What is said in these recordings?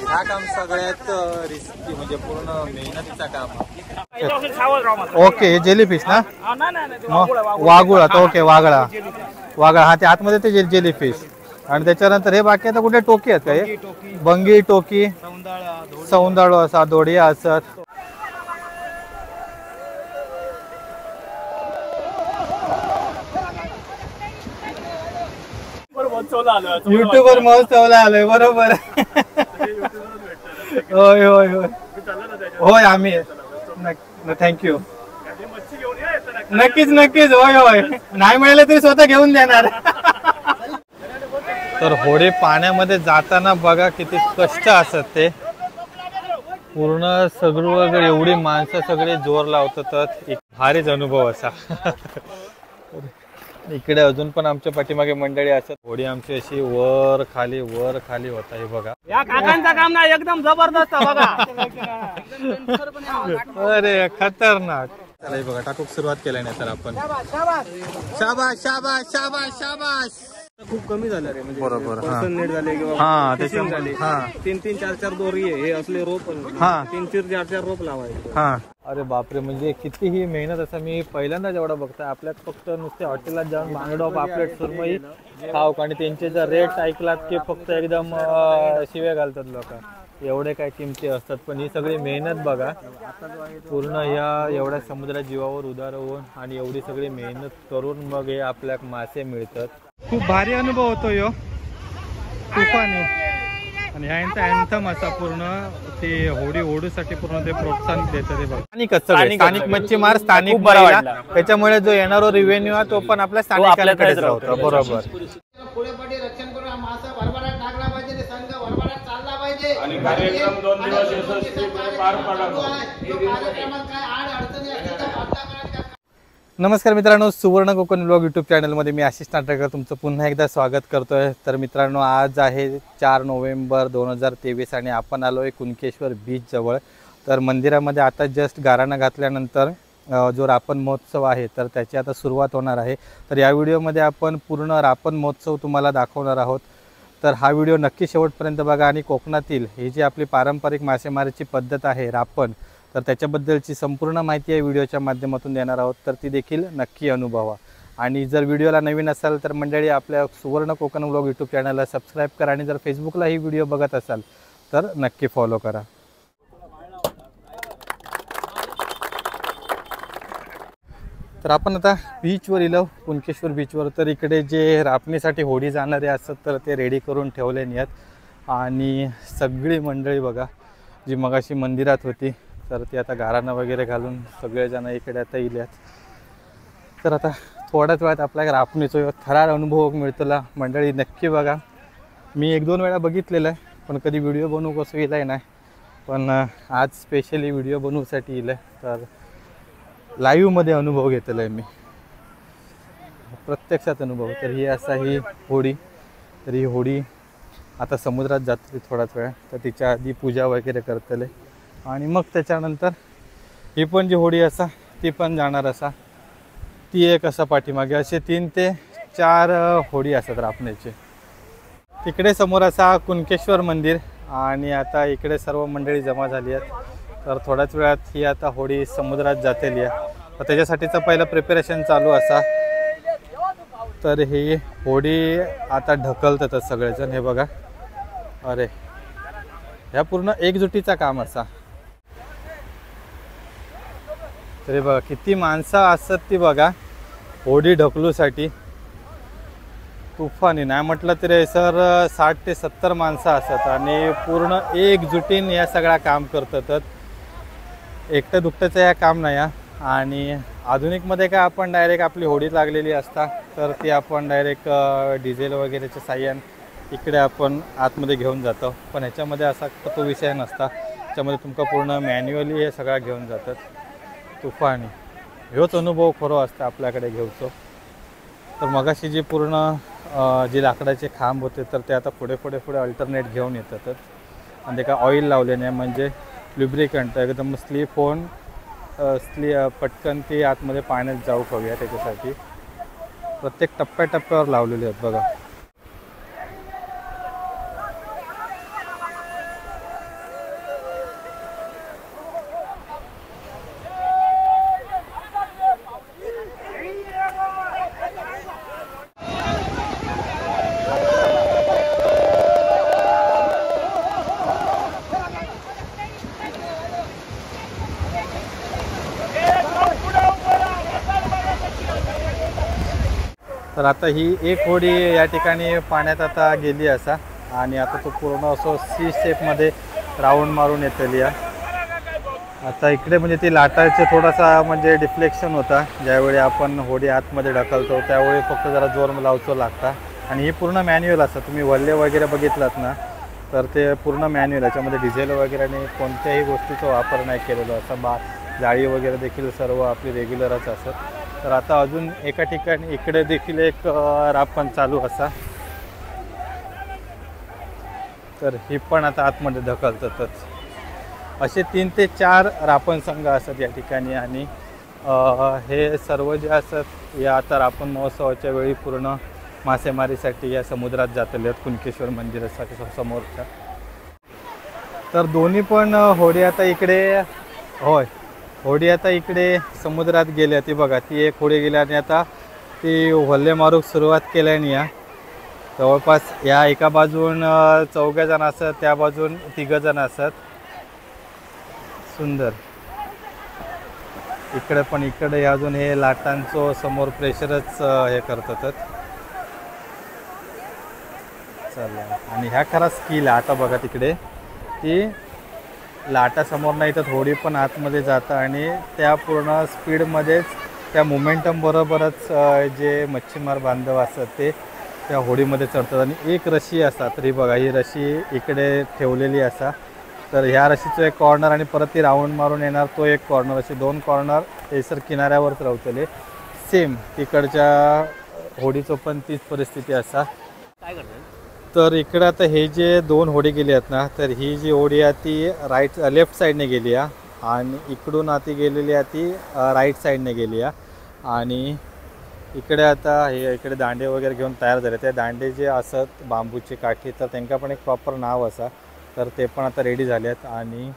हा काम सगळ्यात रिस्की म्हणजे पूर्ण मेहनतीचा काम. ओके जेलीफिश ना, वाघुळ आता. ओके वागळा हा ते आतमध्ये ते जेलीफिश. आणि त्याच्यानंतर हे बाकी आता कुठे टोकी आहेत काय, बंगी टोकी सौंदाळू असा दोडिया असत. युट्यूबवर मस्त आलोय बरोबर. होय होय होय होय आम्ही थँक्यू. नक्कीच नक्कीच होय होय, नाही मिळालं तरी स्वतः घेऊन देणार. तर होडी पाण्यामध्ये जाताना बघा किती कष्ट असत ते. पूर्ण सगळं एवढी माणसं सगळे जोर लावतात. एक भारीच अनुभव असा. इकडे अजून पण आमच्या पाठीमागे मंडळी असतात. होडी आमची अशी वर खाली होत आहे बघा. या काकांचं काम ना एकदम जबरदस्त बघा. अरे खतरनाक. चला बघा टाकूक सुरुवात केली नाही तर आपण. शाबाश शाबाश शाबाश शाबाश. खूप कमी झालं रे, म्हणजे बरोबर. नेट झाले किंवा झाले. 3-3, 4-4 दोरी आहे हे असले रोप. 3-3, 4-4 रोप लावायचे. अरे बापरे, म्हणजे कितीही मेहनत असं मी पहिल्यांदा जेवढा बघतोय. आपल्यात फक्त नुसते हॉटेलात जाऊन बांगडा पापलेट सुरमई खाऊ आणि त्यांचे जर रेट ऐकलात की फक्त एकदम शिव्या घालतात लोक. एवढे काय किमती असतात, पण ही सगळी मेहनत बघा. पूर्ण या एवढ्या समुद्रात जीवावर उदार होऊन आणि एवढी सगळी मेहनत करून मग हे आपल्याक मासे मिळतात. खूप भारी अनुभव होतो यो तुफानी. आणि ह्यांचा अँथम असा पूर्ण ते होडी ओढूसाठी पूर्ण ते प्रोत्साहन देतात. ते बघा स्थानिक मच्छीमार स्थानिक बरा, त्याच्यामुळे जो येणारा रिव्हेन्यू आहे तो पण आपल्या स्थानिकांकडेच राहतो. बरोबर. रक्षण करून मासा भरभराट टाकला पाहिजे, संघ भरभराट चालला पाहिजे आणि कार्यक्रम 2 दिवस यशस्वीपणे पार पडावा. कार्यक्रमात काय आड अडचणी असतील तर वार्ता करा. नमस्कार मित्रांनो, सुवर्ण कोकण व्लॉग यूट्यूब चॅनलमध्ये मी आशिष नाटकर तुमचं पुन्हा एकदा स्वागत करतोय. तर मित्रांनो, आज आहे 4 नोव्हेंबर 2023 आणि आपण आलो आहे कुणकेश्वर बीच जवळ. तर मंदिरामध्ये आता जस्ट गाराणा घातल्यानंतर जो रापण महोत्सव आहे तर त्याची आता सुरुवात होणार आहे. तर या व्हिडिओमध्ये आपण पूर्ण रापण महोत्सव तुम्हाला दाखवणार आहोत. तर हा व्हिडिओ नक्की शेवटपर्यंत बघा. आणि कोकणातील ही जी आपली पारंपरिक मासेमारीची पद्धत आहे रापण, तर त्याच्याबद्दलची संपूर्ण माहिती या व्हिडिओच्या माध्यमातून देणार आहोत. तर ती देखील नक्की अनुभवा. आणि जर व्हिडिओला नवीन असाल तर मंडळी आपल्या सुवर्ण कोकण व्लॉग यूट्यूब चॅनलला सबस्क्राईब करा. आणि जर फेसबुकला ही व्हिडिओ बघत असाल तर नक्की फॉलो करा. तर आपण आता बीचवर इलो, कुणकेश्वर बीचवर. तर इकडे जे रापणीसाठी होडी जाणारे असतात तर ते रेडी करून ठेवले आहेत. आणि सगळी मंडळी बघा जी मगाशी मंदिरात होती तर ती आता गाराणा वगैरे घालून सगळेजण इकडे आता इल्यात. तर आता थोड्याच वेळात आपल्या रापणीचा खरा अनुभव मिळतोला. मंडळी नक्की बघा. मी 1-2 वेळा बघितलेलं आहे पण कधी व्हिडिओ बनवू कसं इलाय नाही. पण आज स्पेशली व्हिडिओ बनवूसाठी इलं आहे. तर लाईव्हमध्ये अनुभव घेतलेला आहे मी, प्रत्यक्षात अनुभव. तर ही असा ही होडी. तर ही होडी आता समुद्रात जाते थोड्याच वेळा. तर तिच्या आधी पूजा वगैरे करतले आणि मग त्याच्यानंतर ही पण जी होडी असा ती पण जाणार असा. ती एक असा पाठीमागे असे 3 ते 4 होडी असतात रापण्याचे. तिकडे समोर असा कुणकेश्वर मंदिर आणि आता इकडे सर्व मंडळी जमा झाली आहेत. तर थोड्याच वेळात ही आता होडी समुद्रात जातेली आहे. तर त्याच्यासाठीचं पहिलं प्रिपरेशन चालू असा. तर ही होडी आता ढकलतात सगळेजण. हे बघा, अरे ह्या पूर्ण एकजुटीचा काम असा. तरी बघा किती माणसं असतात ती बघा होडी ढकलूसाठी. तुफानी नाही म्हटलं तरी सर 60 ते 70 माणसं असतात आणि पूर्ण एकजुटीने या सगळा काम करतात. एकटं दुकट्याचं या काम नाही. आणि आधुनिकमध्ये काय आपण डायरेक्ट आपली होडी लागलेली असता तर ती आपण डायरेक्ट डिझेल वगैरेच्या साह्याने इकडे आपण आतमध्ये घेऊन जातो. पण ह्याच्यामध्ये असा तो विषय नसता. त्याच्यामध्ये तुमका पूर्ण मॅन्युअली हे सगळं घेऊन जातात. तुफानी ह्योच अनुभव खरो असतं आपल्याकडे घेऊचो. तर मगाशी जी पूर्ण जी लाकडाचे खांब होते तर ते आता पुढे अल्टरनेट घेऊन येतात. आणि ते काय ऑइल लावले नाही म्हणजे लुब्रिकंट एकदम स्लीप होऊन पटकन ती आतमध्ये पाण्यात जाऊ हवी आहे. त्याच्यासाठी प्रत्येक टप्प्याटप्प्यावर लावलेले आहेत बघा. आता ही एक होडी या ठिकाणी पाण्यात आता गेली असा आणि आता तो पूर्ण असं सी शेपमध्ये राऊंड मारून येतली या. आता इकडे म्हणजे ती लाटाचे थोडासा म्हणजे डिफ्लेक्शन होता, ज्यावेळी आपण होडी आतमध्ये ढकलतो त्यावेळी फक्त जरा जोर लावतो लागता. आणि ही पूर्ण मॅन्युअल असतं, तुम्ही वल्ले वगैरे बघितलात ना तर ते पूर्ण मॅन्युअल, याच्यामध्ये डिझेल वगैरे आणि कोणत्याही गोष्टीचा वापर नाही केलेला असा. जाळी वगैरे देखील सर्व आपली रेग्युलरच असत. तर आता अजून एका ठिकाणी इकडे देखील एक रापण चालू असा, तर ही पण आता आतमध्ये ढकलतातच. असे 3 ते 4 रापण संघ असतात या ठिकाणी. आणि हे सर्व जे असतात या आता रापण महोत्सवाच्या वेळी पूर्ण मासेमारीसाठी या समुद्रात जातले आहेत कुणकेश्वर मंदिरासाठी समोरच्या. तर दोन्ही पण होडी आता इकडे, होय होडी आता इकडे समुद्रात गेल्या. ती बघा ती एक होडी गेली आणि आता ती वल्ले मारूक सुरुवात केल्याने या जवळपास या एका बाजून 4 जण असतात, त्या बाजून 3 जण असतात. सुंदर. इकडे पण इकडे अजून हे लाटांचं समोर प्रेशरच हे करतात. चला आणि ह्या खरा स्किल आहे. आता बघा तिकडे ती लाटा समोर नाही तर होडी पण आतमध्ये जातं आणि त्या पूर्ण स्पीडमध्येच त्या मोमेंटम बरोबरच जे मच्छीमार बांधव असतात ते त्या होडीमध्ये चढतात. आणि एक रशी असतात, तरी बघा ही रशी इकडे ठेवलेली असा, तर ह्या रशीचं एक कॉर्नर आणि परत ती राऊंड मारून येणार तो एक कॉर्नर, असे 2 कॉर्नर हे सर किनाऱ्यावरच राहतले. सेम तिकडच्या होडीचं पण तीच परिस्थिती असा. तर इकडे आता हे जे 2 होडी गेली आहेत ना, तर ही जी होडी आहे ती लेफ्ट साईडने गेली आहे आणि इकडून आता गेलेली आहे ती राईट साईडने गेली आहे. आणि इकडे आता हे इकडे दांडे वगैरे घेऊन तयार झाले. त्या दांडे जे असत बांबूची काठी, तर त्यांना पण एक प्रॉपर नाव असा, तर ते पण आता रेडी झाले आहेत. आणि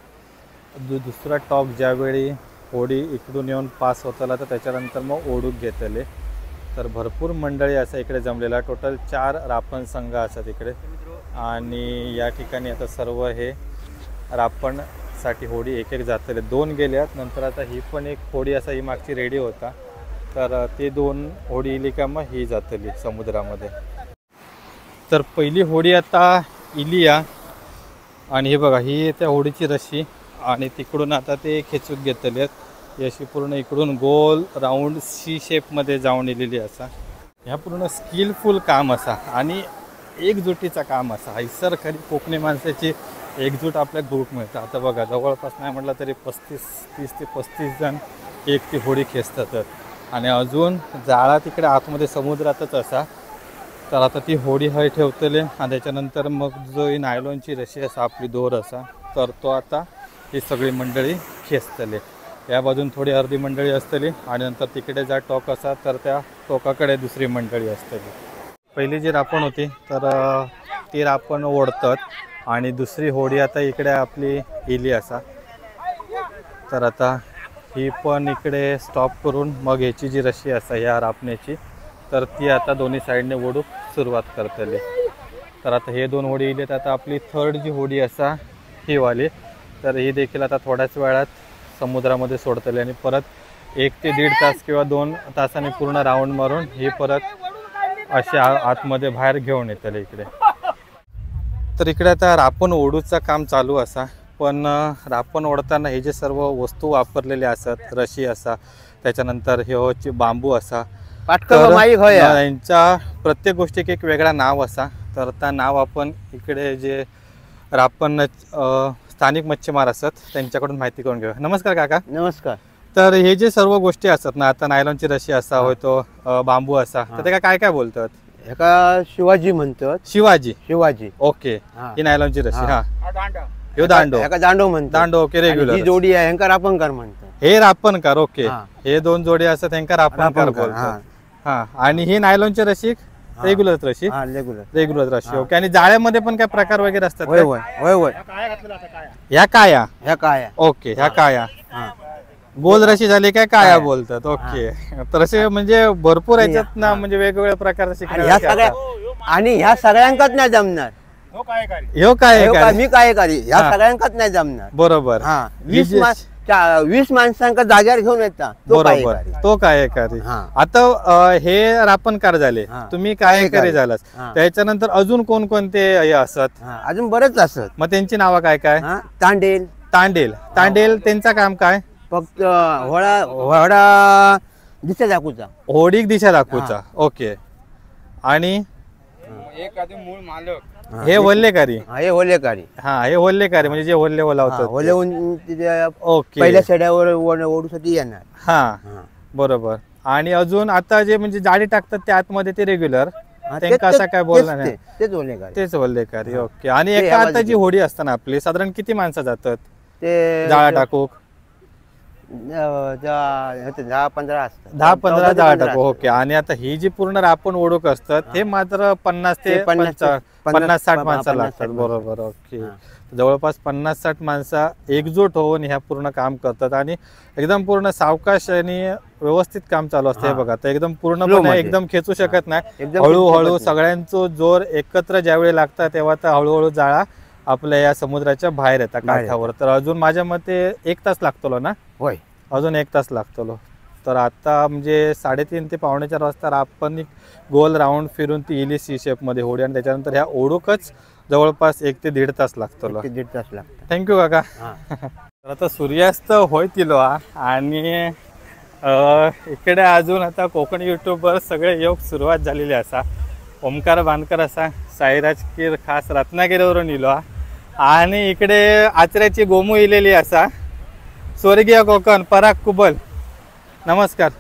दुसरा टॉक ज्यावेळी होडी इकडून येऊन पास होताला तर त्याच्यानंतर मग ओढूक घेतले. तर भरपूर मंडळी असं इकडे जमलेला, टोटल 4 रापण संघ असतात इकडे. आणि या ठिकाणी आता सर्व हे रापणसाठी होडी एक जातले. 2 गेल्यात, नंतर आता ही पण एक होडी असा ही मागची रेडी होता, तर ते 2 होडी इली का मग ही जातली समुद्रामध्ये. तर पहिली होडी आता इली या आणि हे बघा ही त्या होडीची रशी आणि तिकडून आता ते खेचून घेतले आहेत. ही अशी पूर्ण इकडून गोल राऊंड सी शेपमध्ये जाऊन इलेली असा. ह्या पूर्ण स्किलफुल काम असा आणि एकजुटीचा काम असा. हैसर खरी कोकणी माणसाची एकजूट आपल्या ग्रुप मिळतं. आता बघा जवळपास नाही म्हटलं तरी 30 ते 35 जण एक ती होडी खेचतात आणि अजून जाळा तिकडे आतमध्ये समुद्रातच असा. तर आता ती होडी हय ठेवतले आणि त्याच्यानंतर मग जो ही नायलॉनची रशी असा आपली दोर असा, तर तो आता ही सगळी मंडळी खेचतले. या बाजून थोडी अर्धी मंडळी असतली आणि नंतर तिकडे जा टोक असा तर त्या टोकाकडे दुसरी मंडळी असतली. पहिली जी रापण होती तर ती रापण ओढतात आणि दुसरी होडी आता इकडे आपली इली असा. तर आता ही पण इकडे स्टॉप करून मग ह्याची जी रशी असा ह्या रापण्याची, तर ती आता दोन्ही साईडने ओढूक सुरुवात करतली. तर आता हे 2 होडी इलेत. आता आपली 3rd जी होडी असा ही वाली, तर ही देखील आता थोड्याच वेळात समुद्रामध्ये सोडतले आणि परत 1 ते 1.5 तास किंवा 2 तासांनी पूर्ण राऊंड मारून ही परत असे आतमध्ये बाहेर घेऊन येतले इकडे. तर इकडे आता रापण ओढूचं काम चालू असा. पण रापण ओढताना हे जे सर्व वस्तू वापरलेले असतात, रशी असा, त्याच्यानंतर हे बांबू असा, यांच्या प्रत्येक गोष्टीक एक वेगळा नाव असा. तर त्या नाव आपण इकडे जे रापण स्थानिक मच्छीमार असतात त्यांच्याकडून माहिती करून घेऊया. नमस्कार काका. नमस्कार. तर हे जे सर्व गोष्टी असतात ना, आता नायलॉनची रशी असा होय तो बांबू असा, तर ते काय काय बोलतात? एका शिवाजी म्हणतात. शिवाजी ओके. ही नायलॉनची रशी. हा ह्यो दांडो. एका दांडो म्हणतात. दांडो ओके. रेग्युलर ही जोडी आहे ह्यांका रापणकार म्हणतात. हे रापणकार ओके. हे 2 जोडी असतात ह्यांका रापणकार बोलतात. हा आणि ही नायलॉनची रशी रेग्युलर रशी. रेग्युलर रशी ओके. आणि जाळ्यामध्ये पण काय प्रकार वगैरे असतात? होय होय होय होय. ह्या काया ओके. ह्या काया गोल रशी झाली काय काया बोलतात ओके. तर असे म्हणजे भरपूर याच्यात ना म्हणजे वेगवेगळ्या प्रकारचे आणि ह्या सगळ्यांकाच नाही जमणार. ह्यो काय मी काय करी ह्या सगळ्यांकाच नाही जमणार. बरोबर. 20 मास 20 माणसांका जाग्यावर घेऊन येता तो काय बरोबर, गाडी. तो काय एकारी. हा. आता हे रापणकार झाले, हा. तुम्ही काय एकारी एकारी. झालास, हा. त्याच्यानंतर अजून कोणकोणते हे असत, हा, अजून बरेच असत. मग त्यांची नावं काय काय? तांडेल तांडेल त्यांचं काम काय? फक्त होडा दिशा दाखवूचा. होडीक दिशा दाखवूचा. ओके. आणि हे वल्लेकारी. हे होलेकारी. हा, हे वल्लेकारी म्हणजे जे होल्ले ओलावतात. होलेहून ओके. पहिल्या शेड्यावर ओढूसाठी येणार. हा, बरोबर. आणि अजून आता जे म्हणजे जाळी टाकतात त्या आतमध्ये ते रेग्युलर, त्यांना असं काय बोलणार नाही, तेच होलेकारी. तेच वल्लेकारी. ओके. आणि एका आता जी होडी असताना आपली साधारण किती माणसं जातात ते जाळा टाकूक? 10-15 असतात. 10-15 जाळा टाकू. ओके. आणि आता ही जी पूर्ण रापण ओढूक असतात हे मात्र 50 ते 50-60 माणसं लागतात. बरोबर. ओके. जवळपास 50-60 माणसं एकजूट होऊन ह्या पूर्ण काम करतात आणि एकदम पूर्ण सावकाश आणि व्यवस्थित काम चालू असते. बघा, तर एकदम पूर्णपणे एकदम खेचू शकत नाही, हळूहळू सगळ्यांचं जोर एकत्र ज्यावेळी लागतात तेव्हा तर हळूहळू जाळा आपल्या या समुद्राच्या बाहेर येतात काठावर. तर अजून माझ्या मते 1 तास लागतो ना? होय, अजून 1 तास लागतो. तर आता म्हणजे 3:30 ते 3:45 वाजता आपण गोल राऊंड फिरून ती इली सी शेपमध्ये होडी आणि त्याच्यानंतर ह्या ओढूकच जवळपास 1 ते 1.5 तास लागतो. 1.5 तास लागतो. थँक्यू काका. तर आता सूर्यास्त होईल आणि इकडे अजून आता कोकण युट्यूबवर सगळे योग सुरुवात झालेली असा. ओमकार बांधकर असा साईराज कीर खास रत्नागिरीवरून इलो आणि इकडे आचऱ्याची गोमू इलेली असा. स्वर्गीय कोकण पराग कुबल, नमस्कार.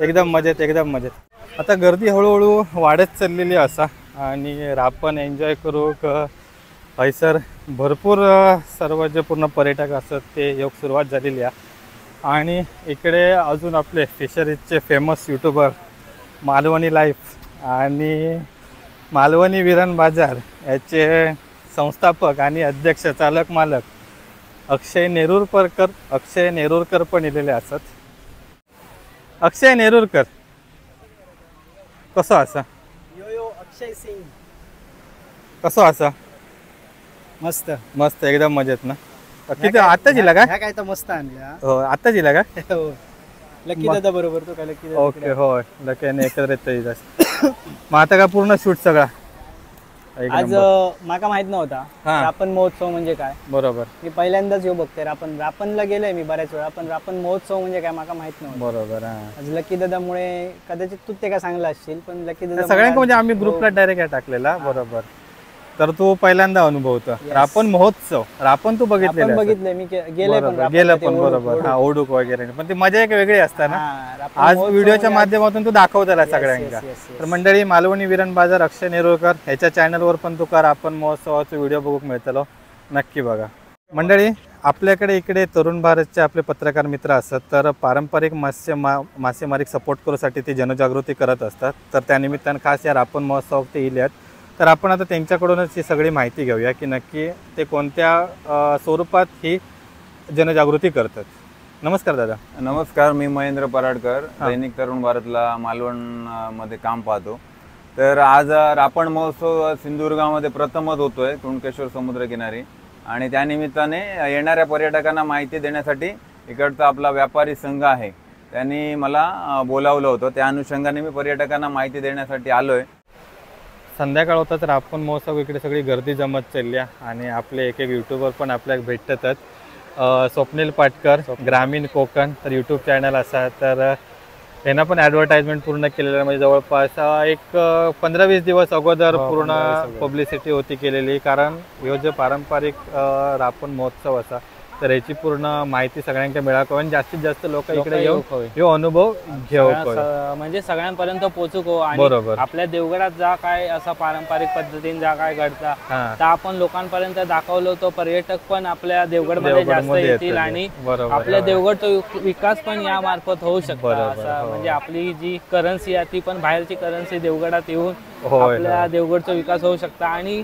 एकदम मजेत, एकदम मजेत. आता गर्दी हळूहळू वाढत चाललेली असा आणि रापण एन्जॉय करू हैसर भरपूर सर्व जे पूर्ण पर्यटक असतात ते योग सुरुवात झालेली आहे. आणि इकडे अजून आपले फिशरीजचे फेमस यूट्यूबर मालवणी लाईफ आणि मालवणी विरण बाजार याचे संस्थापक आणि अध्यक्ष चालक मालक अक्षय नेरुरकर पण इलेले असतात. अक्षय नेरुरकर कसो असा? अक्षय सिंग कसो असा? मस्त मस्त, एकदम मजेत ना. किती आता जिला का? ह्या काय तर मस्त आणल्या. हो, आता जिला का? हो, लकी दादा बरोबर तो काय लकी दादा. ओके. होय, लकीने एकत्रित येतात. मग आता का पूर्ण शूट सगळा आज माका माहित नव्हता रापण महोत्सव म्हणजे काय. बरोबर. मी पहिल्यांदाच येऊ बघते. रापणला गेलोय मी बऱ्याच वेळा, पण रापण महोत्सव म्हणजे काय माका माहित नव्हतं. बरोबर. आज लकी दादामुळे कदाचित तू ते काय सांगला असशील, पण लकी दादा सगळ्यांना म्हणजे आम्ही ग्रुपला डायरेक्ट टाकलेला. बरोबर. तर तू पहिल्यांदा अनुभवतो रापण महोत्सव. रापण तू बघितले? बघितलंय मी, गेलं पण. बरोबर. हा, ओढूक वगैरे. पण ती मजा एक वेगळी असते ना. आज व्हिडिओच्या माध्यमातून तू दाखवताला सगळ्यांना. तर मंडळी, मालवणी विरण बाजार अक्षय नेरुरकर ह्याच्या चॅनलवर पण तुका रापण महोत्सवाचा व्हिडिओ बघूक मिळतलो, नक्की बघा. मंडळी, आपल्याकडे इकडे तरुण भारतचे आपले पत्रकार मित्र असतात. तर पारंपरिक मासेमारी सपोर्ट करूसाठी ते जनजागृती करत असतात. तर त्यानिमित्तानं खास या रापण महोत्सवात ते इले आहेत. तर आपण आता त्यांच्याकडूनच ही सगळी माहिती घेऊया की नक्की ते कोणत्या स्वरूपात ही जनजागृती करतात. नमस्कार दादा. नमस्कार, मी महेंद्र पराडकर, दैनिक तरुण भारतला मालवण मध्ये काम पाहतो. तर आज रापण महोत्सव सिंधुदुर्गामध्ये प्रथमच होतोय कुणकेश्वर समुद्रकिनारी आणि त्यानिमित्ताने येणाऱ्या पर्यटकांना माहिती देण्यासाठी इकडचा आपला व्यापारी संघ आहे त्यांनी मला बोलावलं होतं. त्या अनुषंगाने मी पर्यटकांना माहिती देण्यासाठी आलोय. संध्याकाळ होता तर रापण महोत्सव इकडे सगळी गर्दी जमत चालली आणि आपले एक यूट्यूबर पण आपल्याला भेटतात. स्वप्नील पाटकर, ग्रामीण कोकण तर यूट्यूब चॅनल असा. तर त्यांना पण ॲडव्हर्टाइजमेंट पूर्ण केलेलं म्हणजे जवळपास एक 15-20 दिवस अगोदर पूर्ण पब्लिसिटी होती केलेली. कारण ह्यो जो पारंपरिक रापण महोत्सव असा तर याची पूर्ण माहिती सगळ्यांना मिळावं आणि जास्तीत जास्त लोक इकडे येऊ अनुभव घेऊ, म्हणजे सगळ्यांपर्यंत पोहोचू. आणि आपल्या देवगडात जा काय असा पारंपरिक पद्धतीने जा काय घडता तर आपण लोकांपर्यंत दाखवलो तो पर्यटक पण आपल्या देवगडमध्ये जास्त येतील आणि आपल्या देवगडचा विकास पण या मार्फत होऊ शकतो. म्हणजे आपली जी करन्सी आहे ती पण बाहेरची करन्सी देवगडात येऊन आपल्या देवगडचा विकास होऊ शकता. आणि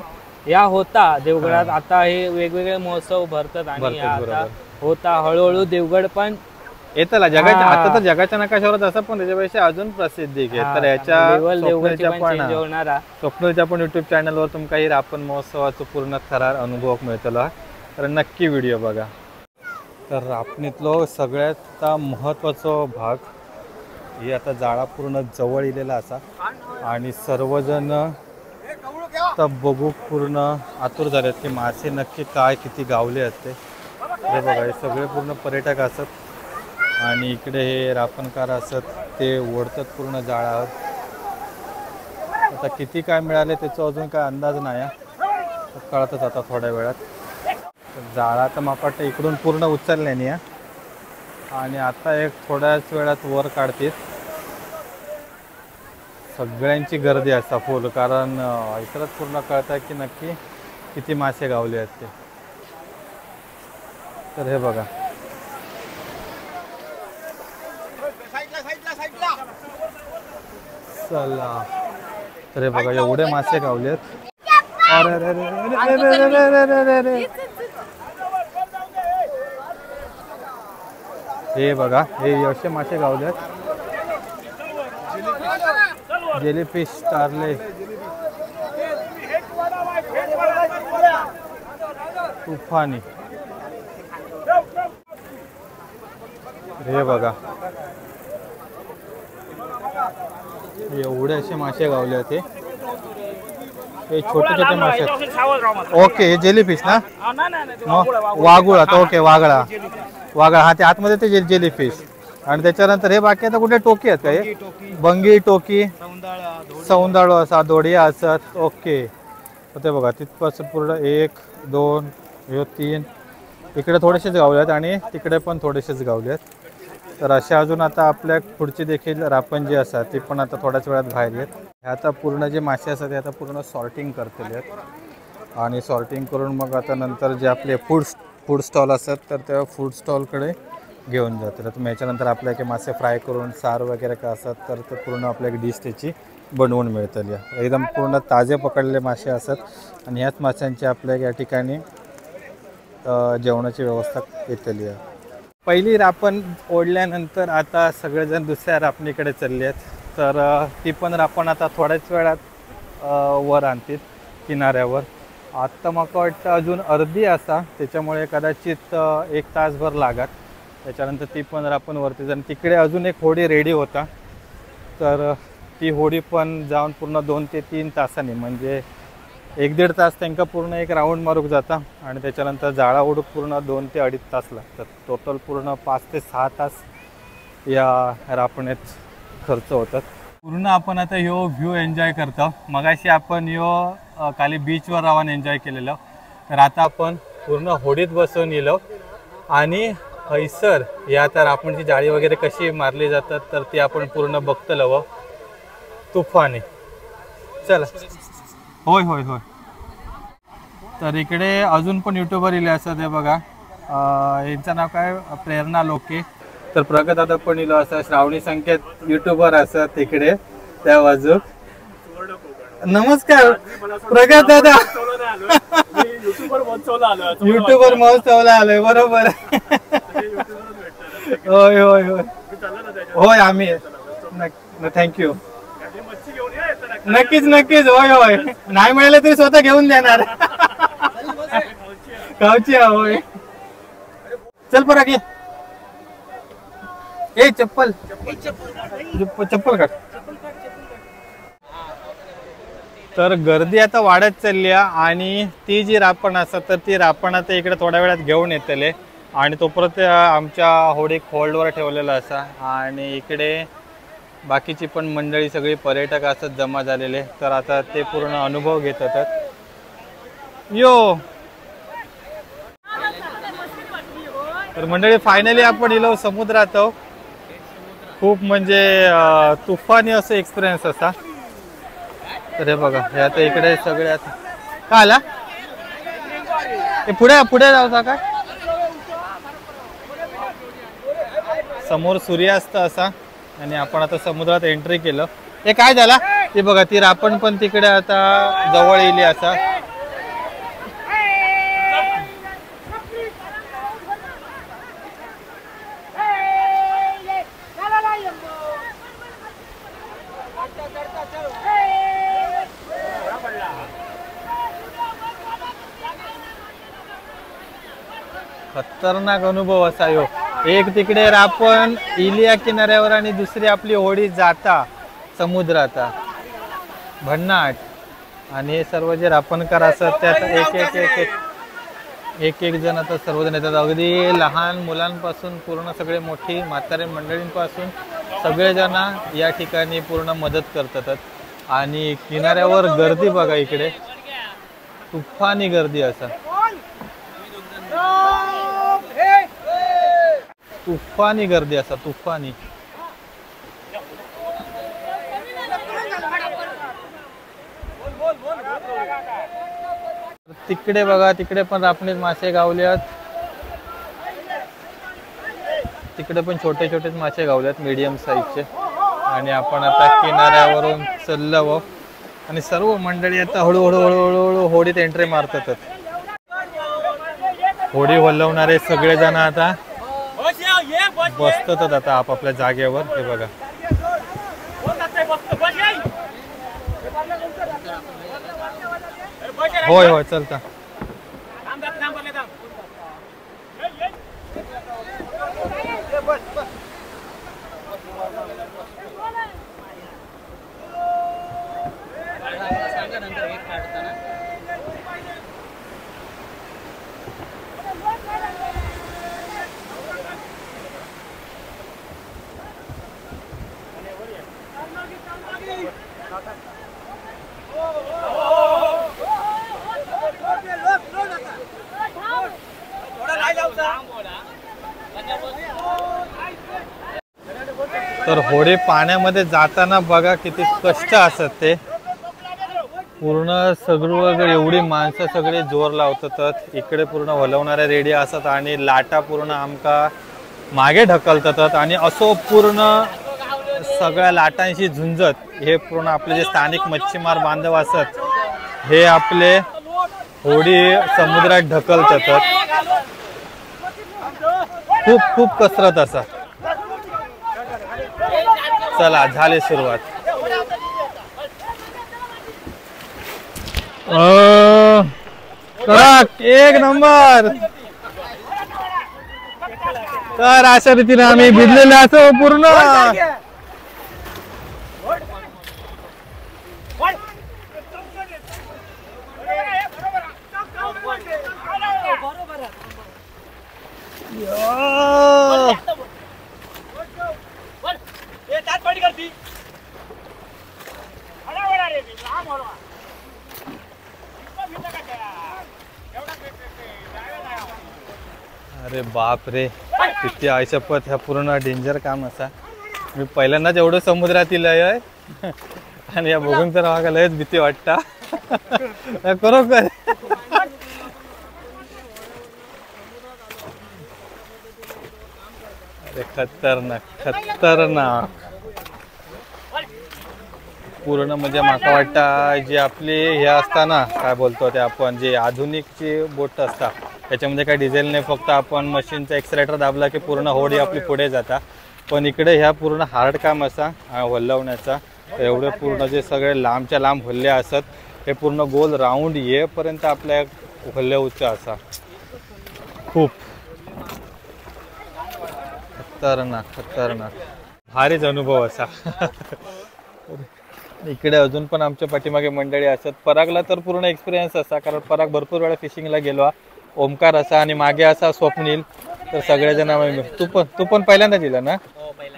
या होता देवगडात आता हे वेगवेगळे महोत्सव भरतात आणि आता होता हळूहळू देवगड पण येतला जगाच्या आता तर जगाच्या नकाशावर असं पण त्याच्यापेक्षा अजून प्रसिद्धी घे. तर याच्या स्वप्नीलच्या पण युट्यूब चॅनलवर तुमका ही रापण महोत्सवाचा पूर्ण थरार अनुभव मिळतला. तर नक्की व्हिडिओ बघा. तर रापणीतलो सगळ्यात महत्त्वाचा भाग ही आता जाळा पूर्ण जवळ इलेला असा आणि सर्वजण आता बघू पूर्ण आतुर झालेत की मासे नक्की काय किती गावले असते. हे बघा हे सगळे पूर्ण पर्यटक असत आणि इकडे हे रापणकार असत ते ओढतात पूर्ण जाळावर. आता किती काय मिळाले त्याचा अजून काय अंदाज नाही कळतच आता थोड्या वेळात. जाळा तर मापाट इकडून पूर्ण उचलल्याने आणि आता एक थोड्याच वेळात वर काढतील. सगळ्यांची गर्दी असता फुल कारण इकडंच पूर्ण कळत आहे की नक्की किती मासे गावले आहेत ते. तर हे बघा चला तर हे बघा एवढे मासे गावलेत. अरे रे रे रे रे रे रे रे रे. हे बघा हे असे मासे गावलेत. जेलीफिश तारले तुफानी. हे बघा एवढे असे मासे गावले होते. हे छोटे छोटे मासे. ओके हे जेलीफिश ना. वाघुळ आता. ओके वागळा वागळा हा ते आतमध्ये ते जेलीफिश आणि त्याच्यानंतर हे बाकी आता कुठे टोकी आहेत का हे बंगी टोकी सौंदाळू असा दोडिया असत. ओके ते बघा तिथपासून पूर्ण 1 2 3 इकडे थोडेसेच गावले आहेत आणि तिकडे पण थोडेसेच गावले आहेत. तर अशा अजून आता आपल्या पुढची देखील रापण जी असतात ती पण आता थोड्याच वेळात बाहेर येत. हे आता पूर्ण जे मासे असतात ते आता पूर्ण सॉर्टिंग करतले आहेत आणि सॉर्टिंग करून मग आता नंतर जे आपले फूड स्टॉल असतात तर त्या फूड स्टॉलकडे घेऊन जातात. तर याच्यानंतर आपल्याला मासे फ्राय करून सार वगैरे काय असतात तर ते पूर्ण आपल्याला डिश त्याची बनवून मिळतली. एकदम पूर्ण ताजे पकडलेले मासे असतात आणि ह्याच माशांची आपल्या या ठिकाणी जेवणाची व्यवस्था केलेली आहे. पहिली रापण ओढल्यानंतर आता सगळेजण दुसऱ्या रापणीकडे चालले आहेत. तर ती पण रापण आता थोड्याच वेळात वर आणतील किनाऱ्यावर. आत्ता मग वाटतं अजून अर्धी असा त्याच्यामुळे कदाचित 1 तासभर लागत. त्याच्यानंतर ती पण रापण वरती जाऊन तिकडे अजून एक होडी रेडी होता तर ती होडी पण जाऊन पूर्ण 2 ते 3 तासांनी म्हणजे 1-1.5 तास त्यांना पूर्ण एक राऊंड मारूक जाता आणि त्याच्यानंतर जाळा ओढूक पूर्ण 2 ते 2.5 तास लागतात. टोटल पूर्ण 5 ते 6 तास या रापणेत खर्च होतात. पूर्ण आपण आता ह्यो व्ह्यू एन्जॉय करतो. मगाशी आपण ह्यो खाली बीचवर राहून एन्जॉय केलेलं. तर आता आपण पूर्ण होडीत बसून येलो आणि हैसर या तर रापणची जाळी वगैरे कशी मारली जातात तर ती आपण पूर्ण बघतलो तुफाने. चला. होय होय होय. तर इकडे अजून पण यूट्यूबर इले असतात हे बघा. यांचं नाव काय प्रेरणा लोके. तर प्रगत आता पण इलो असं श्रावणी संकेत यूट्यूबर असतात तिकडे त्या बाजू. नमस्कार प्रगत दादा. युट्यूबर महोत्सवला आलोय बरोबर. होय होय होय होय आम्ही थँक्यू. नक्कीच नक्कीच. होय होय नाही मिळालं तरी स्वतः घेऊन देणार. गावची होय. चल परा घे. ए चप्पल चप्पल काढ. तर गर्दी आता वाढत चालली आहे आणि ती जी रापण असतात तर ती रापण आता इकडे थोड्या वेळात घेऊन येतले आणि तोपर्यंत आमच्या होडीक होल्डवर ठेवलेला असा आणि इकडे बाकीची पण मंडळी सगळी पर्यटक असतात जमा झालेले. तर आता ते पूर्ण अनुभव घेत होतात. यो तर मंडळी फायनली आपण इलो समुद्रात. खूप म्हणजे तुफानी असं एक्सपिरियन्स असा. तर हे बघा हे आता इकडे सगळे आता का आला पुढे पुढे जाऊचा काय समोर सूर्यास्त असा आणि आपण आता समुद्रात एंट्री केलं. हे काय झाला ते बघा ती रापण पण तिकडे आता जवळ येली असा. खतरनाक अनुभव असा यो. एक तिकडे रापण इलिया किनाऱ्यावर आणि दुसरी आपली होडी जाता समुद्रात भन्नाट. आणि हे सर्व जे रापणकार असतात त्यात एक जण आता सर्वजण येतात. अगदी लहान मुलांपासून पूर्ण सगळे मोठी म्हातारे मंडळींपासून सगळेजण या ठिकाणी पूर्ण मदत करतात. आणि किनाऱ्यावर गर्दी बघा, इकडे तुफानी गर्दी असा, तुफानी गर्दी असा, तुफानी. तिकडे बघा, तिकडे पण रापणीत मासे गावल्यात. तिकडे पण छोटे छोटेच मासे गावल्यात मीडियम साईजचे. आणि आपण आता किनाऱ्यावरून चाललो आणि सर्व मंडळी आता हळूहळू हळूहळू होडीत एंट्री मारतात. होडी हलवणारे सगळेजण आता बसतात आता आपापल्या जागेवर. हे बघा, होय होय चलता. तर होडी पाण्यामध्ये जाताना बघा किती कष्ट असत ते. पूर्ण सगळं एवढी माणसं सगळे जोर लावतात. इकडे पूर्ण हलवणाऱ्या रेडी असतात आणि लाटा पूर्ण आमका मागे ढकलतात. आणि असो पूर्ण सगळ्या लाटांशी झुंजत हे पूर्ण आपले जे स्थानिक मच्छीमार बांधव असतात हे आपले होडी समुद्रात ढकलतात. खूप खूप कसरत असा. चला झाली सुरुवात. एक नंबर. तर अशा रीतीने आम्ही भिजलेले असो पूर्ण. अरे बाप रे, किती आयशपथ, ह्या पूर्ण डेंजर काम असा. मी पहिल्यांदाच एवढं समुद्रातील आहे आणि या बघून तर मला लयच भीती वाटता खरोखर. अरे खतरनाक खतरनाक पूर्ण. म्हणजे माका वाटता जे आपली हे असताना काय बोलतो ते आपण जे आधुनिकची बोट असतात त्याच्यामध्ये काय डिझेल नाही, फक्त आपण मशीनचा एक्सलेटर दाबला की पूर्ण होडी आपली पुढे जाता. पण इकडे ह्या पूर्ण हार्ड काम असा हलवण्याचा. एवढे पूर्ण जे सगळे लांबच्या लांब हल्ले असत हे पूर्ण गोल राऊंड येपर्यंत आपल्या हल्ल्याचा असा. खूप खतरनाक खतरनाक भारीच अनुभव असा. इकडे अजून पण आमच्या पाठीमागे मंडळी असत. परागला तर पूर्ण एक्सपिरियन्स असा, कारण पराग भरपूर वेळा फिशिंगला गेलो. ओमकार असा आणि मागे असा स्वप्नील. तर सगळेजण तू पण पहिल्यांदा दिला ना?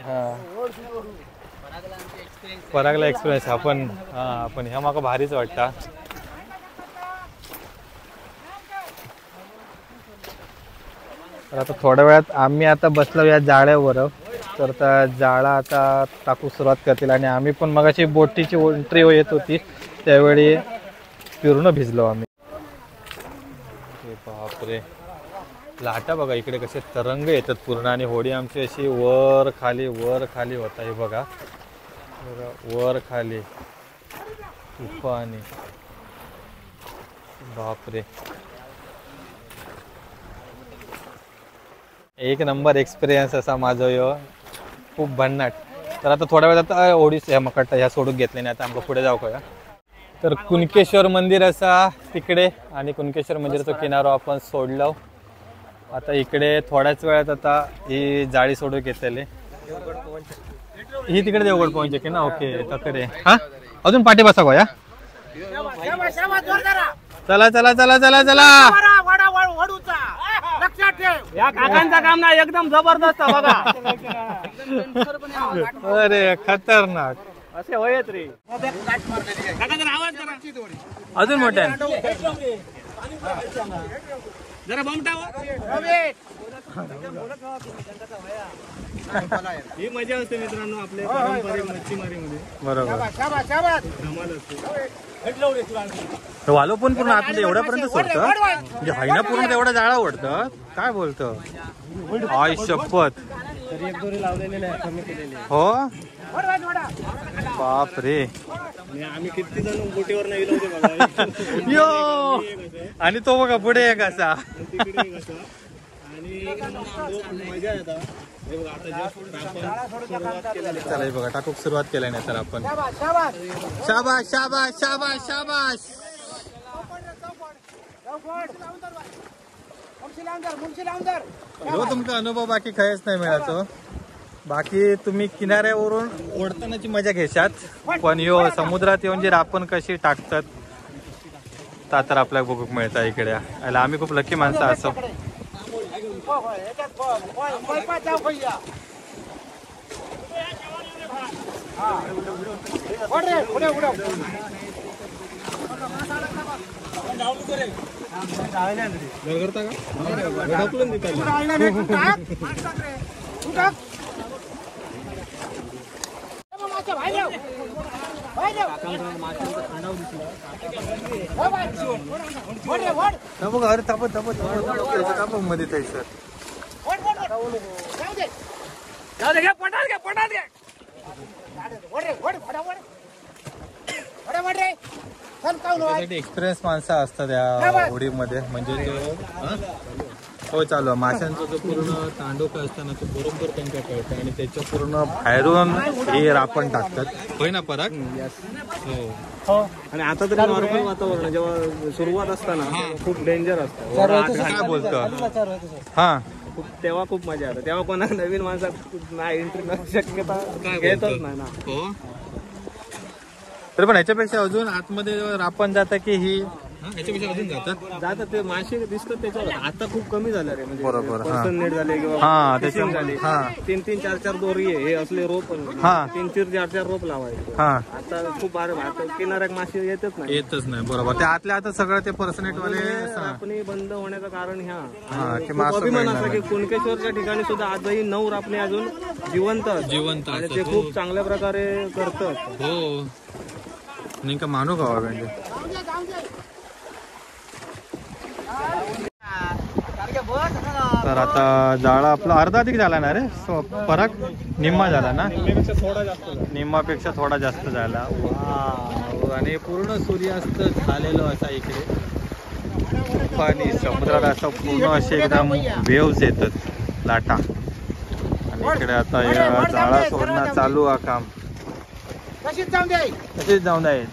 हा, परागला एक्सपिरियन्स आपण ह्या माका भारीच वाटता. तर आता थोड्या वेळात आम्ही आता बसलो या जाळ्यावर. तर त्या जाळा आता टाकू सुरुवात करतील. आणि आम्ही पण मगाशी बोटीची एंट्री येत होती त्यावेळी पूर्ण भिजलो आम्ही. बापरे, लाटा बघा इकडे कसे तरंग येतात पूर्ण. आणि होडी आमची अशी वर खाली होता. हे बघा वर खाली तुफानी. बापरे, एक नंबर एक्सपिरियन्स असा माझा यो. खूप भन्नाट. तर आता थोड्या वेळात आता होडीच ह्या मकट्टा ह्या सोडून घेतले नाही. आता आमचं पुढे जाऊ का. तर कुणकेश्वर मंदिर असा तिकडे आणि कुणकेश्वर मंदिराचा किनारा आपण सोडलो. आता इकडे थोड्याच वेळात आता ही जाळी सोडून घेतली. ही तिकडे देवगड पॉईंट की ना. ओके तकडे हा अजून पाठी बसा गोया. चला चला चला चला चला. या काकांचं काम ना एकदम जबरदस्त बघा. अरे खतरनाक असे होयत रे. अजून मोठ्या जरा बमटा ही मजा असते मित्रांनो आपल्या पारंपरिक मच्छीमारीमध्ये. बरोबर. वालो पण पूर्ण आतमध्ये एवढ्यापर्यंत सोडतं म्हणजे हायना पूर्ण तेवढा जाळा ओढतं. काय बोलतो आय शपथ. हो बाप रे. आम्ही किती जण बोटीवर नाही गेलो होते यो आणि तो बघा पुढे एक असा. आणि मजा येतात. चला बघा टाकूक सुरुवात केली नाही तर आपण. शाबाश शाबाश शाबाश शाबाश. जो तुमचा अनुभव बाकी काहीच नाही मिळातो. बाकी तुम्ही किनाऱ्यावरून ओढतानाची मजा घेशात पण यो समुद्रात येऊन जे रापण कशी टाकतात तर आपल्याला बघूक मिळतं इकडे. आम्ही खूप लकी माणसं असो. अरे तापत तापत तापत मध्ये ताई सर. एक्सपिरियन्स माणसं असतात या होडीमध्ये म्हणजे हो चालू माशांचा जो पूर्ण तांडोका असताना तो बरोबर त्यांच्या कळतं आणि त्याच्या पूर्ण बाहेरून हे रापण टाकतात. होय ना पराग. हो. आणि आता तरी नॉर्मल वातावरण जेव्हा सुरुवात असताना खूप डेंजर असतं. काय बोलतो हा तेव्हा खूप मजा येते. तेव्हा कोणा नवीन माणसात नाही एंट्री शक्यता घेतच नाही ना. हो तरी पण ह्याच्यापेक्षा अजून आतमध्ये रापण जातं की ही ह्याच्यापेक्षा अजून जातात ते मासे दिसतात त्याच्यावर. आता खूप कमी झालं रे म्हणजे बरोबर. पर्सन नेट झाले किंवा फिशिंग झाली. 3-3, 4-4 दोरी आहे. हे असले रोप 3-4, 4-4 रोप लावायचे. आता खूप आता किनाऱ्यात मासे येतच नाही. बरोबर. ते आतल्या आता सगळं ते पर्सनेट वाले रापणी बंद होण्याचं कारण अभिमान असं की कुणकेश्वरच्या ठिकाणी सुद्धा आजही 9 रापणी अजून जिवंत आणि ते खूप चांगल्या प्रकारे करतात. हो नाही का मानू का म्हणजे. तर आता जाळा आपला अर्धा अधिक झाला ना रे. फरक निम्मा झाला ना. निम्मापेक्षा थोडा जास्त झाला. आणि पूर्ण सूर्यास्त झालेलो असा इकडे पाणी समुद्रात असं पूर्ण असे एकदम वेव्स येतात लाटा. आणि इकडे आता जाळा सोडणं चालू हा काम. तशीच जाऊन आहे.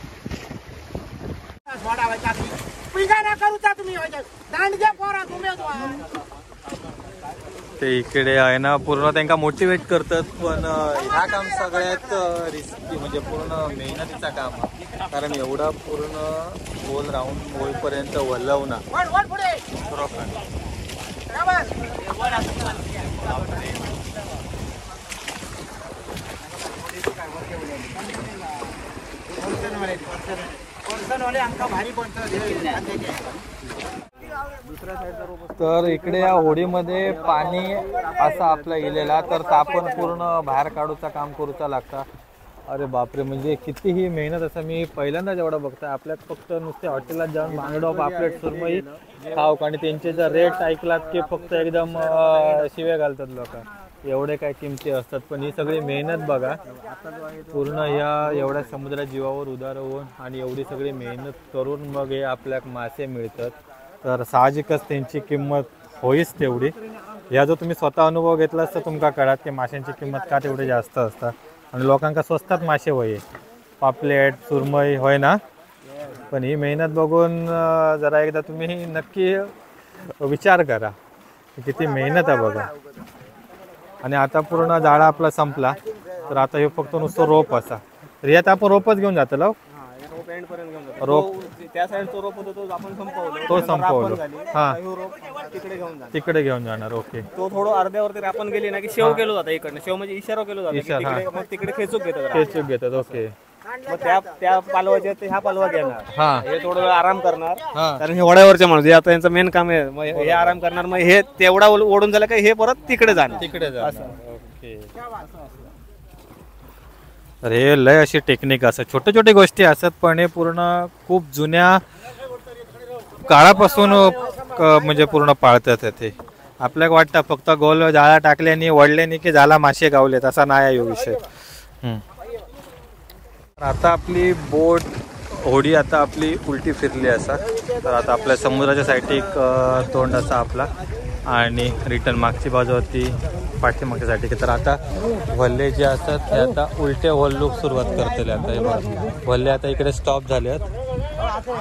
ते इकडे आहे ना पूर्ण त्यांना मोटिवेट करतात पण ह्या काम सगळ्यात रिस्की म्हणजे पूर्ण मेहनतीचा काम आहे. कारण एवढा पूर्ण गोल राऊंड होईपर्यंत वलवणं तर इकडे या होडीमध्ये पाणी असं आपला गेलेला तर आपण पूर्ण बाहेर काढूचा काम करूचा लागता. अरे बापरे म्हणजे कितीही मेहनत असं मी पहिल्यांदा जेवढं बघताय. आपल्यात फक्त नुसते हॉटेलात जाऊन बांगडो पापलेट सुरमई खाऊ आणि त्यांचे जर रेट ऐकलात की फक्त एकदम शिव्या घालतात लोक. एवढे काय किमती असतात पण ही सगळी मेहनत बघा पूर्ण ह्या एवढ्या समुद्रात जीवावर उदार होऊन आणि एवढी सगळी मेहनत करून मग हे आपल्याक मासे मिळतात. तर साहजिकच त्यांची किंमत होईच तेवढी. या जो तुम्ही स्वतः अनुभव घेतला तर तुमका कळत की माशांची किंमत का तेवढी जास्त असतात आणि लोकांका स्वस्तात मासे होय पापलेट सुरमई होय ना. पण ही मेहनत बघून जरा एकदा तुम्ही नक्की विचार करा किती मेहनत आहे बघा. आणि आता पूर्ण जाळा आपला संपला तर आता हे फक्त नुसतं रोप असा. रियात आपण रोपच घेऊन जातो लाव रोप एंड पर्यंत घेऊन जातो. रोप त्या साईडचा रोप होतो तो आपण संपवलो. तो संपवलो. हा रोप तिकडे घेऊन जाणार. तिकडे घेऊन जाणार. ओके. तो थोडं अर्ध्यावरती आपण गेली ना की शेव केलं जातं इकडनं. शेव म्हणजे इशारा केलं जातं की तिकडे मग तिकडे खेचूक घेतात. खेचूक घेतात. ओके. मग त्या पालवाच्या ते ह्या पालवा घेणार. हा हे थोडं वेळ आराम करणार कारण हे वड्यावरचे माणूस आता यांचं मेन काम आहे. मग हे आराम करणार. मग हे तेवढा ओढून झालं का हे परत तिकडे जाणार. तिकडे जाणार. ओके. तर हे लय अशी टेक्निक असतात. छोटे छोटे गोष्टी असतात पण हे पूर्ण खूप जुन्या काळापासून म्हणजे पूर्ण पाळतात ते. आपल्याला वाटतं फक्त गोल जाळा टाकल्याने वडल्याने की झाला मासे गावलेत असा नाही आहे विषय. आता आपली बोट होडी आता आपली उलटी फिरली असा. तर आता आपल्या समुद्राच्या साईडला एक तोंड असा आपला आणि रिटर्न मागची बाजू होती पाठीमागच्या साठी. तर आता वल्ले जे असतात ते आता उलटे वल्लूक सुरुवात करतले. आता हे बघा वल्ले आता इकडे स्टॉप झाले आहेत.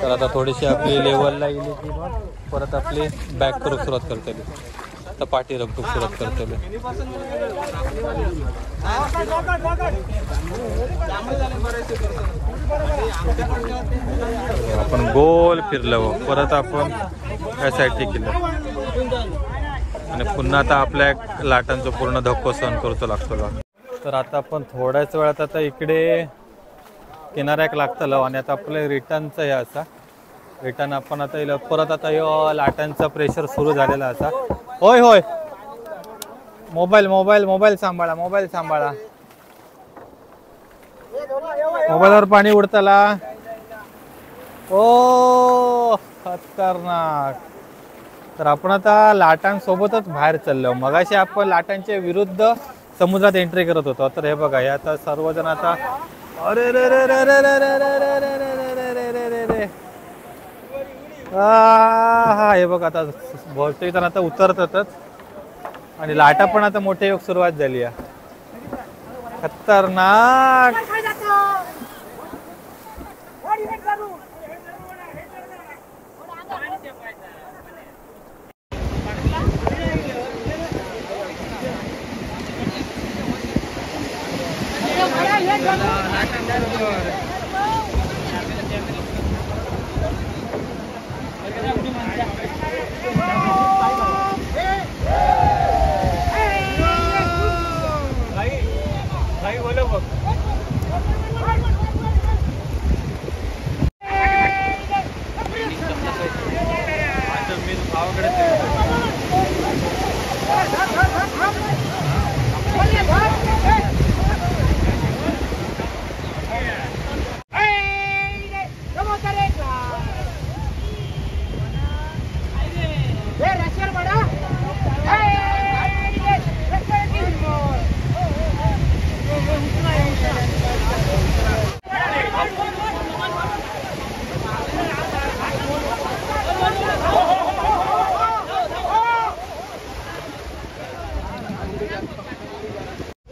तर आता थोडीशी आपली लेवलला गेली की मग परत आपली बॅक करू सुरुवात करतले. आता पाठी रखूक सुरुवात करतले. आपण गोल फिरलो परत आपण या साईडची केलं आणि पुन्हा आता आपल्या लाटांचा पूर्ण धक्को सहन करतो लागतो. तर आता आपण थोड्याच वेळात आता इकडे किनाऱ्याक लागतलो आणि आता आपलं रिटर्नचं हे असा रिटर्न आपण आता परत आता ह्यो लाटांचा प्रेशर सुरू झालेला असा. होय होय मोबाईल मोबाईल मोबाईल सांभाळा मोबाईल सांभाळा. मोबाईलवर पाणी उडतला. ओ खतरनाक. तर आपण आता लाटांसोबतच बाहेर चाललो. मगाशी आपण लाटांच्या विरुद्ध समुद्रात एंट्री करत होतो. तर हे बघा हे आता सर्वजण आता अरे रे रे रे रे रे रे रे रे रे रे रे रे रे हा हे बघा आता बहुतेक जण आता उतरतातच आणि लाटा पण आता मोठे योग सुरुवात झाली आहे. खतरनाक.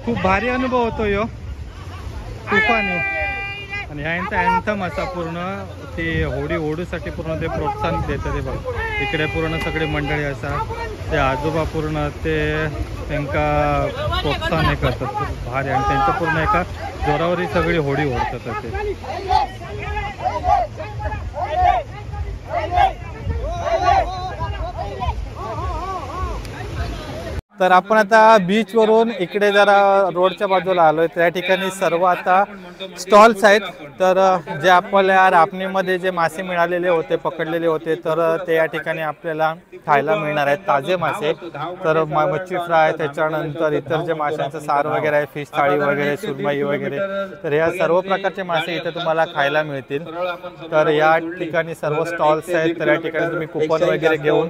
खूप भारी अनुभव होतो यो तुफानी. आणि ह्यांचा अँथम असा पूर्ण ते होडी ओढूसाठी पूर्ण ते प्रोत्साहन देतं. ते बघ इकडे पूर्ण सगळी मंडळी असा ते आजोबा पूर्ण ते त्यांना प्रोत्साहन हे करतात भारी. आणि त्यांचं पूर्ण एका जोरावर ही सगळी होडी ओढतात ते. तर आपण आता बीच वरून इकडे जरा रोडच्या बाजूला आलोय. त्या ठिकाणी सर्व आता स्टॉल्स आहेत. तर जे आपल्या रापणीमध्ये जे मासे मिळालेले होते पकडलेले होते तर ते या ठिकाणी आपल्याला खायला मिळणार आहेत ताजे मासे. तर मच्छी फ्राय त्याच्यानंतर इतर जे माशांचं सार वगैरे आहे फिश थाळी वगैरे सुरमई वगैरे तर ह्या सर्व प्रकारचे मासे इथे तुम्हाला खायला मिळतील. तर या ठिकाणी सर्व स्टॉल्स आहेत. तर या ठिकाणी तुम्ही कुपन वगैरे घेऊन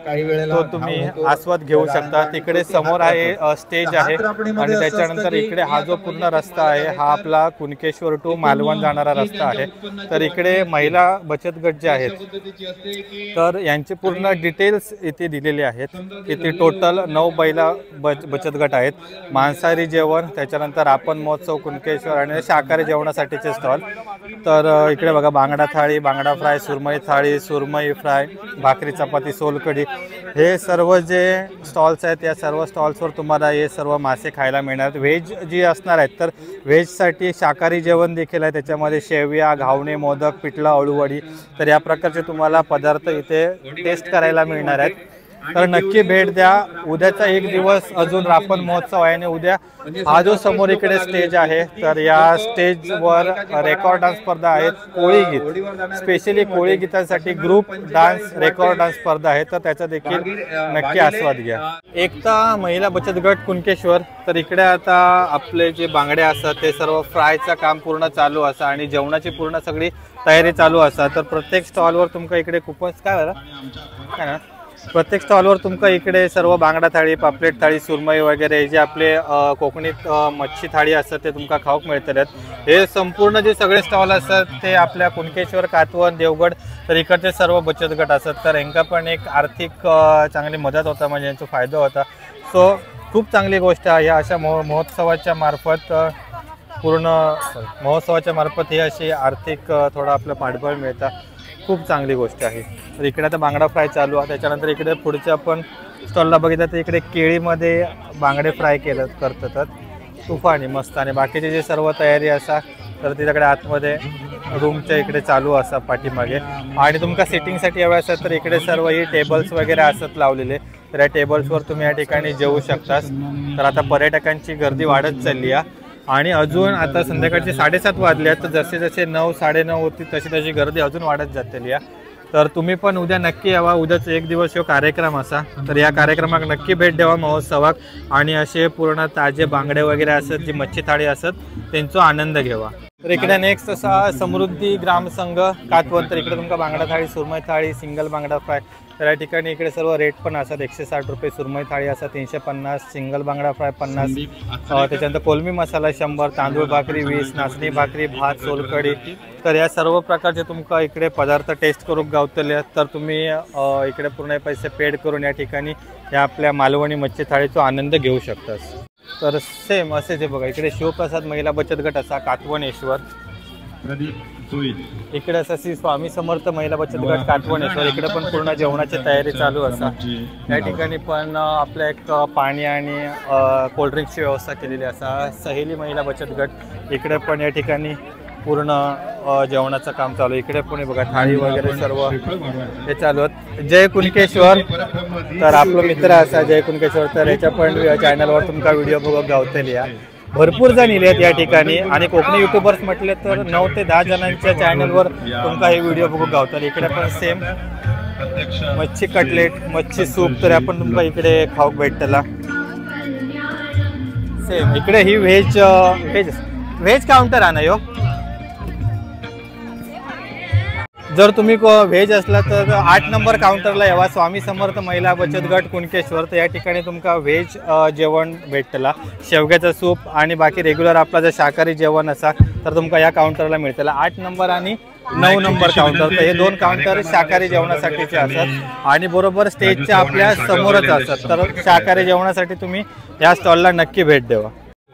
तो तुम्ही आस्वाद घेऊ शकता. तिकडे समोर समोर आहे स्टेज आहे आणि त्याच्यानंतर इकडे हा जो पूर्ण रस्ता आहे हा आपला कुणकेश्वर टू मालवण जाणारा रस्ता आहे. तर इकडे महिला बचत गट जे आहेत तर यांचे पूर्ण डिटेल्स इथे दिलेले आहेत. इथे टोटल 9 महिला बचत गट आहेत. मांसाहारी जेवण, त्याच्यानंतर आपण महोत्सव कुणकेश्वर आणि शाकाहारी जेवणासाठीचे स्टॉल. तर इकडे बघा बांगडा थाळी, बांगडा फ्राय, सुरमई थाळी, सुरमई फ्राय, भाकरी चपाती, सोलकढी, हे सर्व जे स्टॉल्स आहेत या सर्व स्टॉल्सवर तुम्हाला हे सर्व मासे खायला मिळणार. व्हेज जी असणार आहेत तर व्हेजसाठी शाकाहारी जेवण देखील आहे. त्याच्यामध्ये शेवया, घावणे, मोदक, पिठलं, अळूवडी, तर या प्रकारचे तुम्हाला पदार्थ इथे टेस्ट करायला मिळणार आहेत. तर नक्की भेट द्या. उद्याचा एक दिवस अजून रापण महोत्सव आहे आणि उद्या हा जो समोर इकडे स्टेज आहे तर या स्टेजवर रेकॉर्ड डान्स स्पर्धा आहेत. कोळी गीत, स्पेशली कोळी गीतांसाठी ग्रुप डान्स रेकॉर्ड डान्स स्पर्धा आहे. तर त्याचा देखील नक्की आस्वाद घ्या. एकता महिला बचत गट कुणकेश्वर. तर इकडे आता आपले जे बांगडे असतात ते सर्व फ्रायचं काम पूर्ण चालू असं आणि जेवणाची पूर्ण सगळी तयारी चालू असा. तर प्रत्येक स्टॉलवर तुमका इकडे खूपच काय ना प्रत्येक स्टॉलवर तुमका इकडे सर्व बांगडा थाळी, पापलेट थाळी, सुरमई वगैरे जे आपले कोकणीत मच्छी थाळी असतात ते तुमका खाऊक मिळतात. हे संपूर्ण जे सगळे स्टॉल असतात ते आपल्या कुणकेश्वर, कातवन, देवगड तर इकडचे सर्व बचत गट असतात. तर यांना पण एक आर्थिक चांगली मदत होता, म्हणजे यांचा फायदा होता. सो खूप चांगली गोष्ट आहे. अशा महोत्सवाच्या मार्फत महोत्सवाच्या मार्फत ही अशी आर्थिक थोडा आपलं पाठबळ मिळतं. खूप चांगली गोष्ट आहे. तर इकडे आता बांगडा फ्राय चालू आहे. त्याच्यानंतर इकडे पुढच्या आपण स्टॉलला बघितलं तर इकडे केळीमध्ये बांगडे फ्राय करतात तुफानी मस्त. आणि बाकीचे जे सर्व तयारी असा तर तिच्याकडे आतमध्ये रूमच्या इकडे चालू असा पाठीमागे. आणि तुमका सिटिंगसाठी हवे असतात तर इकडे सर्व ही टेबल्स वगैरे असतात लावलेले. तर या टेबल्सवर तुम्ही या ठिकाणी जेवू शकता. तर आता पर्यटकांची गर्दी वाढत चालली आहे आणि अजून आता संध्याकाळचे 7:30 वाजले आहेत. तर जसे जसे 9, 9:30 होती तशी तशी गर्दी अजून वाढत जाते. तर तुम्ही पण उद्या नक्की यावा. उद्याचा एक दिवस हा कार्यक्रम असा. तर या कार्यक्रमाक नक्की भेट द्यावा महोत्सवाक आणि असे पूर्ण ताजे बांगडे वगैरे असत, जी मच्छी थाळी असत त्यांचा आनंद घ्यावा. तर इकडे नेक्स्ट असा समृद्धी ग्रामसंघ कातवन. तर इकडे तुमका बांगडा थाळी, सुरमई थाळी, सिंगल बांगडा फ्राय. तर या ठिकाणी इकडे सर्व रेट पण असतात. 160 रुपये सुरमई थाळी असतात, 350, सिंगल बांगडा फ्राय 50, त्याच्यानंतर कोलमी मसाला 100, तांदूळ भाकरी 20, नाचणी भाकरी, भात, सोलकढी. तर या सर्व प्रकारचे तुमका इकडे पदार्थ टेस्ट करून गावतले. तर तुम्ही इकडे पूर्ण पैसे पेड करून या ठिकाणी या आपल्या मालवणी मच्छी थाळीचा आनंद घेऊ शकतास. तर सेम असेच आहे बघा. इकडे शिवप्रसाद महिला बचत गट असा कातवणेश्वर. इकडे असं श्री स्वामी समर्थ महिला बचत गट कातवणेश्वर. इकडे पण पूर्ण जेवणाची तयारी चालू असा. या ठिकाणी पण आपल्या एक पाणी आणि कोल्ड्रिंक्सची व्यवस्था केलेली असा. सहेली महिला बचत गट इकडे पण या ठिकाणी पूर्ण जेवणाचं काम चालू. इकडे पण बघा थाळी वगैरे सर्व हे चालू आहेत. जय कुणकेश्वर. तर आपला मित्र असा जय कुणकेश्वर. तर याच्या पण चॅनलवर तुमका व्हिडिओ बघून गावतली या भरपूर जण इले आहेत या ठिकाणी. आणि कोकणी युट्यूबर्स म्हटले तर 9 ते 10 जणांच्या चॅनलवर तुमका हे व्हिडिओ बघून गावतात. इकडे पण सेम मच्छी कटलेट, मच्छी सूप तर आपण तुमका इकडे खाऊक भेटतला. सेम इकडे ही व्हेज काउंटर आहे ना यो. जर तुम्ही व्हेज असला तर 8 नंबर काउंटरला यावा. स्वामी समर्थ महिला बचत गट कुणकेश्वर. तर या ठिकाणी तुमका व्हेज जेवण भेटतला, शेवग्याचं सूप आणि बाकी रेग्युलर आपला जर शाकाहारी जेवण असा तर तुमका या काउंटरला मिळतला. 8 नंबर आणि 9 नंबर काउंटर. तर हे 2 काउंटर शाकाहारी जेवणासाठीचे असतात आणि बरोबर स्टेजच्या आपल्या समोरच असतात. तर शाकाहारी जेवणासाठी तुम्ही या स्टॉलला नक्की भेट द्यावा.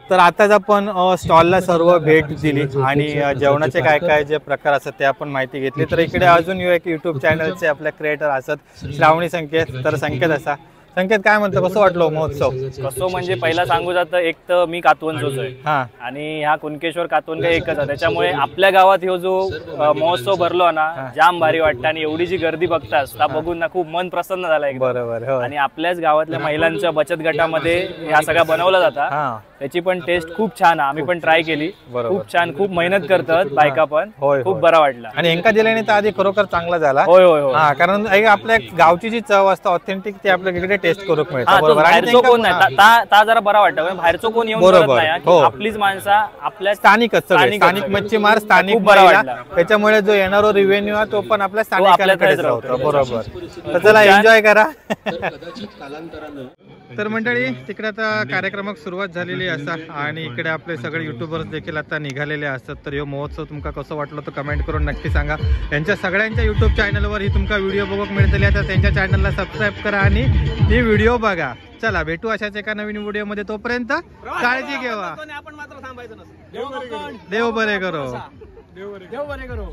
तर आताच आपण स्टॉलला सर्व भेट दिली आणि जेवणाचे काय काय जे प्रकार असतात ते आपण माहिती घेतली. तर इकडे अजून एक यूट्यूब चॅनलचे आपले क्रिएटर असतात श्रावणी संकेत. तर संकेत असा संकेत काय म्हणतो, कसं वाटलं महोत्सव? कसं म्हणजे पहिला सांगू जातं, एक तर मी कातवणचोच आहे आणि ह्या कुणकेश्वर कातवन काय एकच आहे. त्याच्यामुळे आपल्या गावात ह्यो जो महोत्सव भरलो ना जाम भारी वाटतं आणि एवढी जी गर्दी बघतास त्या बघून ना खूप मन प्रसन्न झालं. बरोबर. आणि आपल्याच गावातल्या महिलांच्या बचत गटामध्ये ह्या सगळ्या बनवल्या जातात. त्याची पण टेस्ट खूप छान आहे. आम्ही पण ट्राय केली. खूप छान, खूप मेहनत करतात बायका पण. खूप बरा वाटला. आणि एंका दिल्याने तर आधी खरोखर चांगला झाला. होय होय होय. हा, कारण आपल्या गावची जी चव असते ऑथेंटिक ती आपल्या इकडे टेस्ट करूक मिळते. बाहेरचो कोण नाही ता जरा बरा वाटतं. कारण बाहेरचो कोण येऊन करत नाही. आपलीच माणसं आपल्या स्थानिकच स्थानिक मच्छीमार स्थानिक त्याच्यामुळे जो येणारा रेव्हेन्यू आहे तो पण आपल्या स्थानिकांकडेच राहतो. बरोबर. तर चला एन्जॉय करा. तर मंडळी तिकडे आता कार्यक्रमाक सुरुवात झालेली असा आणि इकडे आपले सगळे युट्यूबर्स देखील आता निघालेले असतात. तर ह्यो महोत्सव तुमका कसं वाटलं तर कमेंट करून नक्की सांगा. यांच्या सगळ्यांच्या युट्यूब चॅनलवर ही तुमका व्हिडिओ बघूक मिळतली. तर त्यांच्या चॅनलला सबस्क्राईब करा आणि ही व्हिडिओ बघा. चला भेटू अशाच एका नवीन व्हिडिओमध्ये. तोपर्यंत काळजी घेवा. आपण मात्र थांबायचं नसतं. देव बरे करो. देव बरे करो.